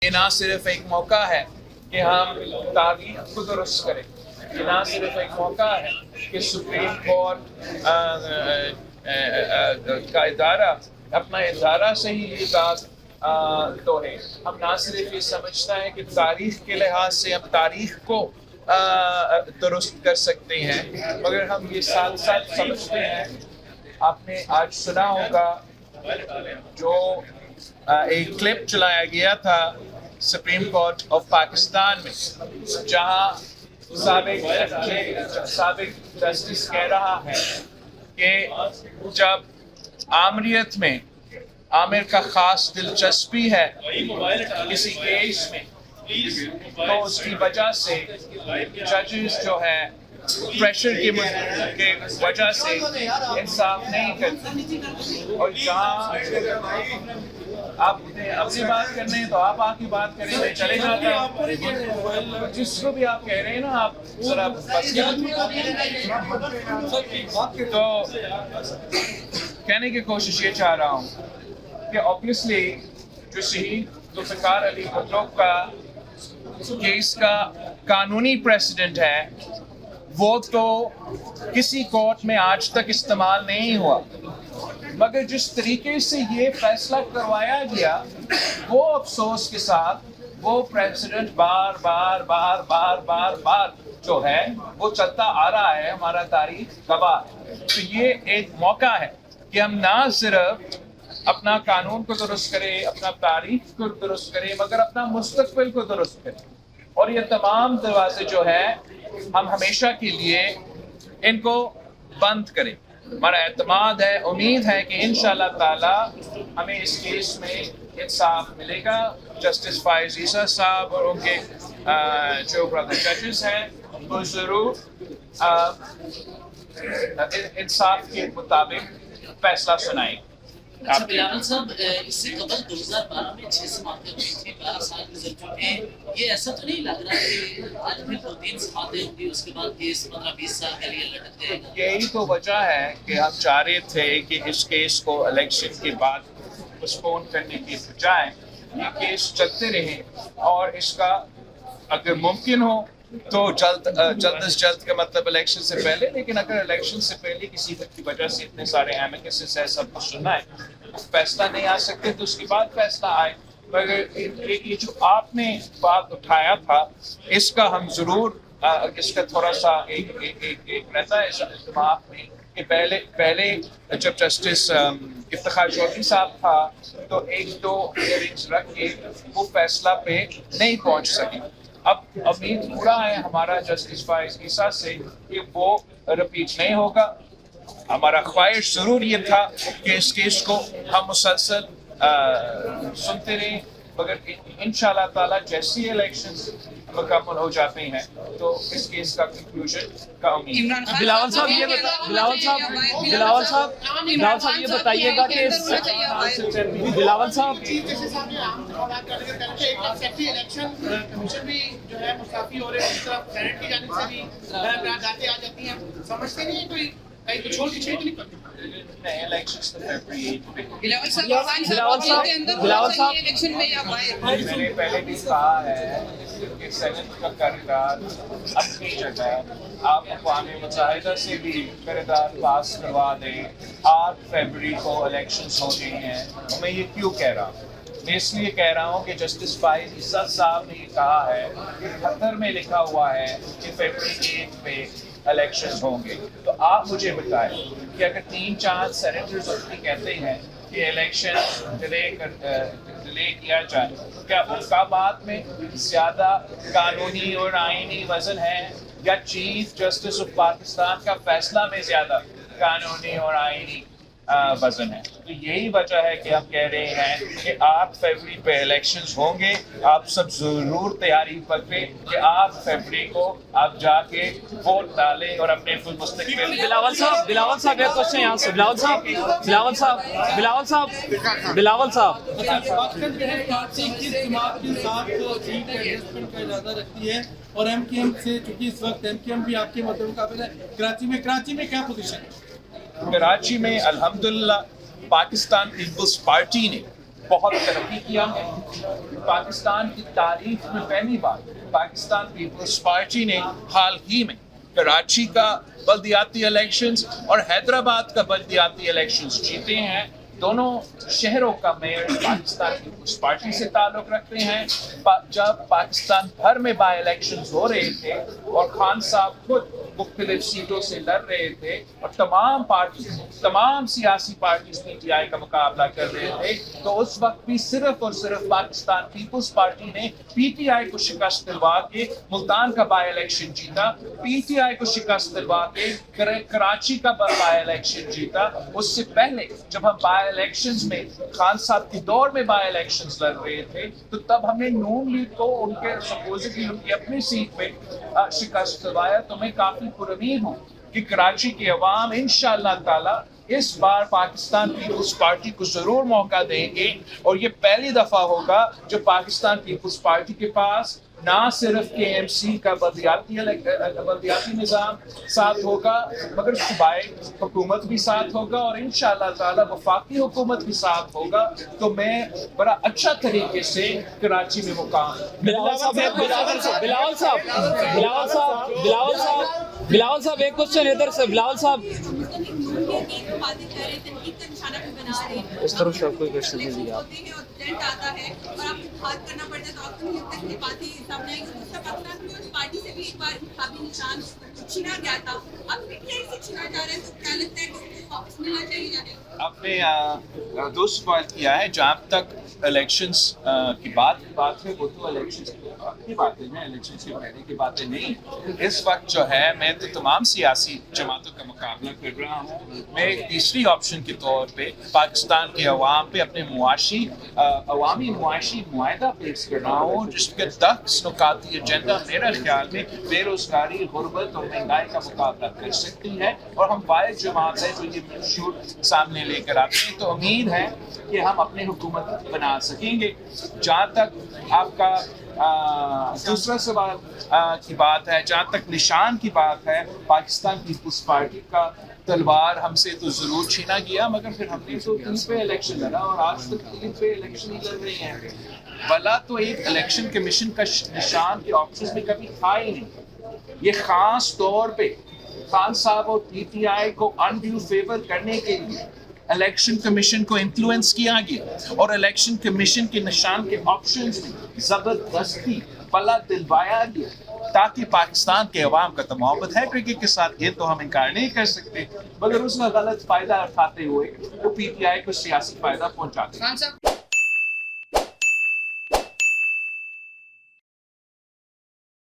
یہ نہ صرف ایک موقع ہے کہ ہم تاریخ کو درست کریں، یہ نہ صرف ایک موقع ہے کہ سپریم کورٹ کا ادارہ اپنا ادارہ سے ہی یہ بات تو ہے، ہم نہ صرف یہ سمجھتا ہے کہ تاریخ کے لحاظ سے ہم تاریخ کو درست کر سکتے ہیں، مگر ہم یہ ساتھ ساتھ سمجھتے ہیں. آپ نے آج سنا ہوگا جو ایک کلپ چلایا گیا تھا سپریم کورٹ آف پاکستان میں، جہاں سابق جسٹس کہہ رہا ہے کہ جب آمریت میں عامر کا خاص دلچسپی ہے کسی کیس میں تو اس کی وجہ سے ججز جو ہے پریشر کی وجہ سے انصاف نہیں کرتے. اور جہاں آپ اپنی بات کرنے ہیں تو آپ آ کی بات کریں، میں چلے جاتا ہوں. جس کو بھی آپ کہہ رہے ہیں نا، آپ ذرا بس تو کہنے کی کوشش یہ چاہ رہا ہوں کہ obviously جو شہید ذوالفقار علی بھٹو کا کیس کا قانونی پریسیڈنٹ ہے وہ تو کسی کورٹ میں آج تک استعمال نہیں ہوا، مگر جس طریقے سے یہ فیصلہ کروایا گیا وہ افسوس کے ساتھ وہ پریسیڈنٹ بار بار بار بار بار بار جو ہے وہ چلتا آ رہا ہے، ہمارا تاریخ گواہ ہے. تو یہ ایک موقع ہے کہ ہم نہ صرف اپنا قانون کو درست کریں، اپنا تاریخ کو درست کریں، مگر اپنا مستقبل کو درست کریں. اور یہ تمام دروازے جو ہے ہم ہمیشہ کے لیے ان کو بند کریں. ہمارا اعتماد ہے، امید ہے کہ انشاءاللہ تعالی ہمیں اس کیس میں انصاف ملے گا. جسٹس فائز عیسیٰ صاحب اور ان کے جو برادر ججز ہیں وہ ضرور انصاف کے مطابق فیصلہ سنائیں. بلاول صاحب، اس سے قبل 2012 میں 6 سماعتیں ہوئی تھیں، 12 سال گزر چکے ہیں. یہ ایسا تو نہیں لگ رہا کہ آج پھر 2-3 سماعتیں ہوں گی، اس کے بعد کیس 15-20 سال کے لیے لٹک جائے گا؟ یہی تو وجہ ہے کہ ہم چاہ رہے تھے کہ اس کیس کو الیکشن کے بعد پوسٹپون کرنے کی بجائے یہ کیس چلتے رہے، اور اس کا اگر ممکن ہو تو جلد از جلد کا مطلب الیکشن سے پہلے، لیکن اگر الیکشن سے پہلے کسی کی وجہ سے اتنے سارے ایمیکسز ہے، سب کچھ سننا ہے، فیصلہ نہیں آ سکتے تو اس کے بعد فیصلہ آئے. مگر یہ جو آپ نے بات اٹھایا تھا اس کا ہم ضرور اس کا تھوڑا سا ایک رہتا ہے دماغ میں کہ پہلے جب جسٹس افتخار چودھری صاحب تھا تو 1-2 ہیئرنگز رکھ کے وہ فیصلہ پہ نہیں پہنچ سکے. اب امید پورا ہے ہمارا جسٹس فائز عیسیٰ سے کہ وہ رپیٹ نہیں ہوگا. ہمارا خواہش ضرور یہ تھا کہ اس کیس کو ہم مسلسل سنتے رہیں، مگر انشاءاللہ تعالیٰ جیسی الیکشنز مکمل ہو جاتے ہیں تو اس کیس کا کنکلوژن کا امید. بلاول صاحب یہ بتائیے گا کہ بلاول صاحب الیکشن کمیشن بھی جو ہے مستعفی ہو رہے ہیں، اس طرف سینٹ کی جانب سے بھی قراردادیں آ جاتی ہیں، سمجھتے نہیں ہیں کوئی کہیں کچھ چھوڑ کے چھیڑ نہیں کرتے. میں نے پہلے بھی کہا ہے کہ سینٹ کا قرارداد اپنی جگہ آپ اقوام متحدہ سے بھی قرارداد پاس کروا دیں. 8 فروری کو الیکشنز ہو رہی ہیں. میں یہ کیوں کہہ رہا ہوں؟ میں اس لیے کہہ رہا ہوں کہ جسٹس فائز عیسیٰ صاحب نے یہ کہا ہے کہ خطر میں لکھا ہوا ہے کہ فروری 1 پہ الیکشنز ہوں گے. تو آپ مجھے بتائیں کہ اگر 3-4 سینیٹرز اپنی کہتے ہیں کہ الیکشن ڈیلے کیا جائے، کیا ان کا بات میں زیادہ قانونی اور آئینی وزن ہے یا چیف جسٹس آف پاکستان کا فیصلہ میں زیادہ قانونی اور آئینی وزن ہے؟ تو یہی وجہ ہے کہ ہم کہہ رہے ہیں کہ 8 فروری پہ الیکشنز ہوں گے. آپ سب ضرور تیاری پکڑیں کہ 8 فروری کو آپ جا کے ووٹ ڈالیں اور اپنے مستقبل. بلاول صاحب ایک کوشچن یہاں سے. بلاول صاحب پاکستان جو ہے 21 جماعت کے ساتھ سیٹ ایڈجسٹمنٹ کا ارادہ رکھتی ہے، اور ایم کیو ایم سے چونکہ اس وقت ایم کیو ایم بھی آپ کے مطلب قابل ہے کراچی میں کیا پوزیشن ہے؟ کراچی میں الحمدللہ پاکستان پیپلز پارٹی نے بہت ترقی کیا ہے. پاکستان کی تاریخ میں پہلی بار پاکستان پیپلز پارٹی نے حال ہی میں کراچی کا بلدیاتی الیکشنز اور حیدرآباد کا بلدیاتی الیکشنز جیتے ہیں. دونوں شہروں کا میئر پاکستان پیپلز پارٹی سے تعلق رکھتے ہیں. جب پاکستان بھر میں بائی الیکشنز ہو رہے تھے اور خان صاحب خود مختلف سیٹوں سے لڑ رہے تھے اور تمام سیاسی پارٹیز پی ٹی آئی کا مقابلہ کر رہے تھے, تو اس وقت بھی صرف اور صرف پاکستان پیپلز پارٹی نے پی ٹی آئی کو شکست دلوا کے ملتان کا بائی الیکشن جیتا, پی ٹی آئی کو شکست دلوا کے کراچی کا بائی الیکشن جیتا. اس سے پہلے جب ہم بائی الیکشنز میں خان صاحب کے دور میں بائی الیکشنز لڑ رہے تھے تو تب ہم نے نون لیگ کو ان کے سپوزٹلی ان کی اپنی سیٹ پہ شکست دلوایا. تو میں کافی پرامید ہوں کہ کراچی کے عوام انشاءاللہ تعالی اس بار پاکستان پیپلز پارٹی کو ضرور موقع دیں گے, اور یہ پہلی دفعہ ہوگا جو پاکستان پیپلز پارٹی کے پاس نہ صرف کے ایم سی کا بلدیاتی نظام ساتھ ہوگا مگر صوبائی حکومت بھی ساتھ ہوگا اور انشاءاللہ تعالی وفاقی حکومت بھی ساتھ ہوگا. تو میں بڑا اچھا طریقے سے کراچی میں مقام. بلاول صاحب ایک کوشچن ادھر سے. بلاول صاحب اس طرف سے آپ کوئی کوشچن نہیں دیا. آتا ہے اور آپ کو بات کرنا پڑتا ہے تو آپ کو تک کی باتیں سامنے آئی. دوسرا پاکستان کی اس پارٹی سے بھی ایک بار انتخابی نشان چھینا گیا تھا, اب پی ٹی آئی سے چھینا جا رہا ہے, تو کیا لگتا ہے کہ اس کو واپس ملنا چاہیے یا نہیں؟ آپ نے دوست سوال کیا ہے. جہاں تک الیکشنز کی بات ہے وہ تو الیکشنز کی باتیں ہیں, الیکشنز کے پہلے کی باتیں نہیں. اس وقت جو ہے میں تو تمام سیاسی جماعتوں کا مقابلہ کر رہا ہوں. میں ایک تیسری آپشن کے طور پہ پاکستان کے عوام پہ اپنے عوامی معاشی معاہدہ پیش کر رہا ہوں جس کے 10 نکاتی ایجنڈا میرا خیال میں بے روزگاری, غربت اور مہنگائی کا مقابلہ کر سکتی ہے, اور ہم واحد جماعت ہے جو یہ منشور سامنے لے کر آتے ہیں. تو امید ہے کہ ہم اپنی حکومت بنا سکیں گے. جہاں تک آپ کا دوسرا سوال کی بات ہے, جہاں تک نشان کی بات ہے, پاکستان پیپلز پارٹی کا تلوار ہم سے تو ضرور چھینا گیا, مگر پھر ہم نے تو 3 پہ الیکشن لڑا اور آج تک 3 پہ الیکشن ہی لڑ رہے ہیں. بلا تو ایک الیکشن کمیشن کا نشان کے آپشنز میں کبھی تھا ہی نہیں. یہ خاص طور پہ خان صاحب اور پی ٹی آئی کو انڈیو فیور کرنے کے لیے الیکشن کمیشن کو انفلوئنس کیا گیا, اور الیکشن کمیشن کے نشان کے آپشنز میں زبردستی پلہ دلوایا گیا تاکہ پاکستان کے عوام کا تو محبت ہے کرکٹ کے ساتھ, یہ تو ہم انکار نہیں کر سکتے, مگر اس کا غلط فائدہ اٹھاتے ہوئے وہ پی ٹی آئی کو سیاسی فائدہ پہنچاتے ہیں.